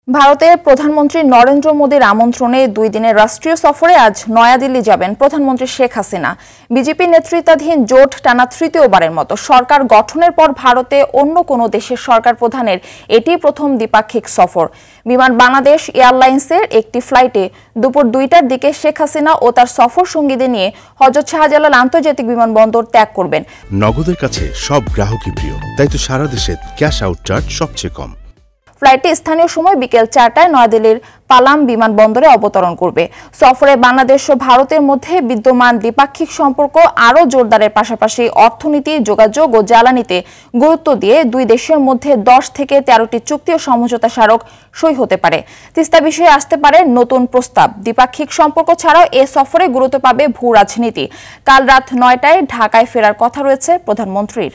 ভারতের প্রধানমন্ত্রী নরেন্দ্র মোদীর আমন্ত্রণে 2 দিনের রাষ্ট্রীয় সফরে আজ নয়াদিল্লি যাবেন প্রধানমন্ত্রী শেখ হাসিনা। বিজেপি নেতৃত্বাধীন জোট টানা তৃতীয়বারের মতো সরকার গঠনের পর ভারতে অন্য কোনো দেশের সরকার প্রধানের এটি প্রথম দ্বিপাক্ষিক সফর। বিমান বাংলাদেশ এয়ারলাইন্সের একটি ফ্লাইটে দুপুর 2টার দিকে শেখ হাসিনা ও তার সফর সঙ্গীদের নিয়ে হযরত শাহজালাল আন্তর্জাতিক বিমানবন্দর ত্যাগ করবেন। নগদের কাছে সব গ্রাহকই প্রিয়, তাই তো সারা দেশে ক্যাশ আউট চার্জ সবচেয়ে কম। ফ্লাইটটি স্থানীয় সময় বিকেল 4টায় নয়াদিল্লির পালাম বিমানবন্দরে অবতরণ করবে। সফরে বাংলাদেশ ও ভারতের মধ্যে বিদ্যমান দ্বিপাক্ষিক সম্পর্ক আরও জোরদারের পাশাপাশি অর্থনীতি, যোগাযোগ ও জ্বালানিতে গুরুত্ব দিয়ে দুই দেশের মধ্যে 10 থেকে 13টি চুক্তি ও সমঝোতা স্মারক সই হতে পারে। তিস্তা বিষয়ে আসতে পারে নতুন প্রস্তাব। দ্বিপাক্ষিক সম্পর্ক ছাড়াও এ সফরে গুরুত্ব পাবে ভূ রাজনীতি। কাল রাত 9টায় ঢাকায় ফেরার কথা রয়েছে প্রধানমন্ত্রীর।